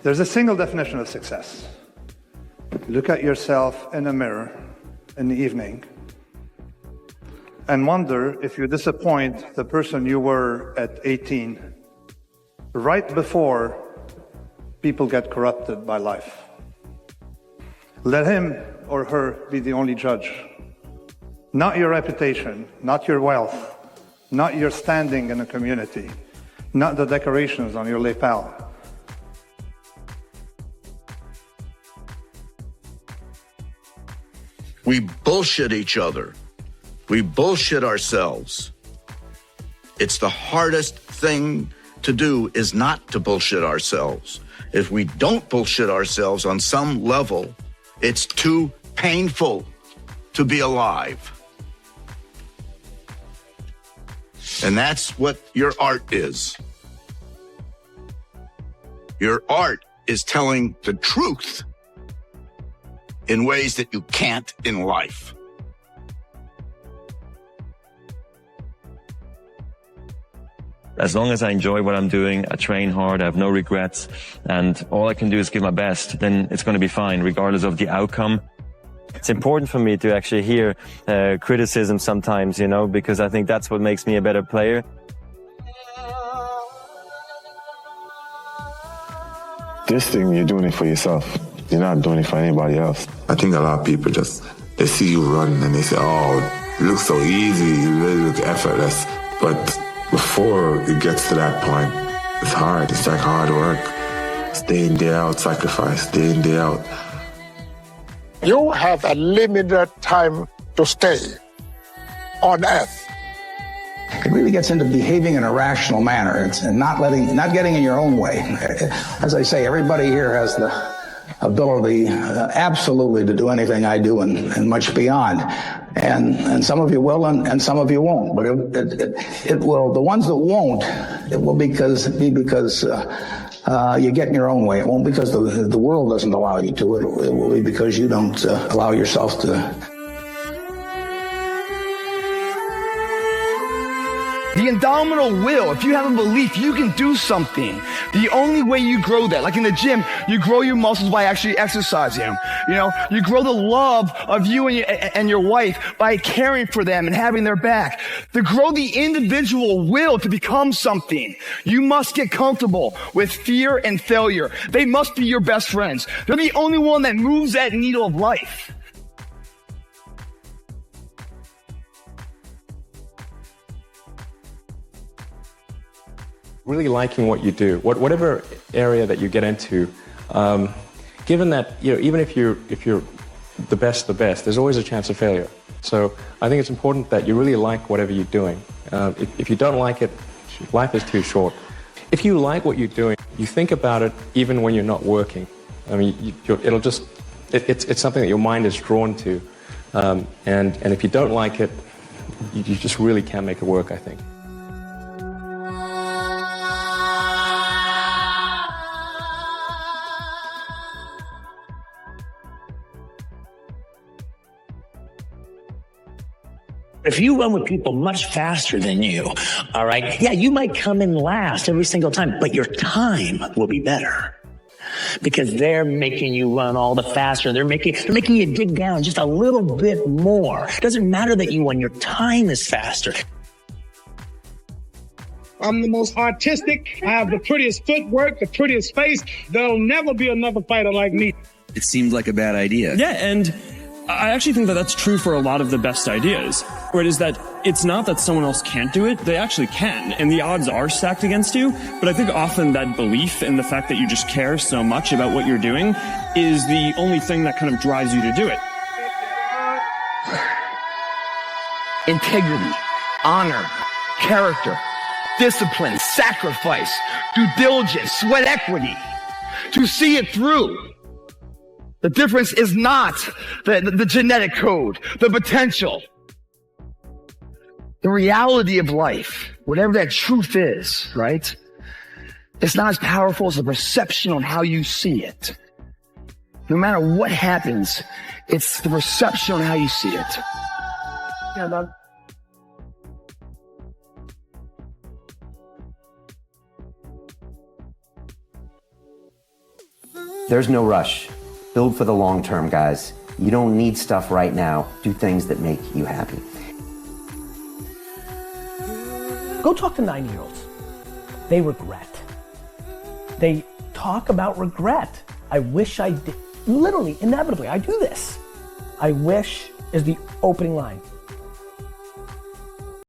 There's a single definition of success. Look at yourself in a mirror in the evening and wonder if you disappoint the person you were at 18, right before people get corrupted by life. Let him or her be the only judge. Not your reputation, not your wealth, not your standing in a community, not the decorations on your lapel. We bullshit each other. We bullshit ourselves. It's the hardest thing to do is not to bullshit ourselves. If we don't bullshit ourselves on some level, it's too painful to be alive. And that's what your art is. Your art is telling the truth in ways that you can't in life. As long as I enjoy what I'm doing, I train hard, I have no regrets, and all I can do is give my best, then it's going to be fine, regardless of the outcome. It's important for me to actually hear criticism sometimes, you know, because I think that's what makes me a better player. This thing, you're doing it for yourself. You're not doing it for anybody else. I think a lot of people they see you run and they say, oh, it looks so easy, you really look effortless. But before it gets to that point, it's hard. It's like hard work. It's day in, day out, sacrifice, day in, day out. You have a limited time to stay on Earth. It really gets into behaving in a rational manner and not getting in your own way. As I say, everybody here has the ability absolutely to do anything I do and much beyond. And some of you will and some of you won't. But it will, the ones that won't, it will be because you get in your own way. It won't because the world doesn't allow you to. It will be because you don't allow yourself to. The indomitable will, if you have a belief you can do something, the only way you grow that, like in the gym, you grow your muscles by actually exercising. You know, you grow the love of you and your wife by caring for them and having their back. To grow the individual will to become something, you must get comfortable with fear and failure. They must be your best friends. They're the only one that moves that needle of life. Really liking what you do, whatever area that you get into, given that, you know, even if you're the best, there's always a chance of failure. So I think it's important that you really like whatever you're doing. If you don't like it, life is too short. If you like what you're doing, you think about it even when you're not working. I mean, it's something that your mind is drawn to, and if you don't like it, you just really can't make it work, I think. If you run with people much faster than you, all right, yeah, you might come in last every single time, but your time will be better because they're making you run all the faster. They're making you dig down just a little bit more. It doesn't matter that you won. Your time is faster. I'm the most artistic. I have the prettiest footwork, the prettiest face. There'll never be another fighter like me. It seemed like a bad idea. Yeah, and I actually think that that's true for a lot of the best ideas, where it is that it's not that someone else can't do it, they actually can, and the odds are stacked against you, but I think often that belief in the fact that you just care so much about what you're doing is the only thing that kind of drives you to do it. Integrity, honor, character, discipline, sacrifice, due diligence, sweat equity, to see it through. The difference is not the genetic code, the potential. The reality of life, whatever that truth is, right? It's not as powerful as the perception on how you see it. No matter what happens, it's the perception on how you see it. Yeah, Doug. There's no rush. Build for the long term, guys. You don't need stuff right now. Do things that make you happy. Go talk to 9-year-olds. They regret. They talk about regret. I wish I did. Literally, inevitably, I do this. I wish is the opening line.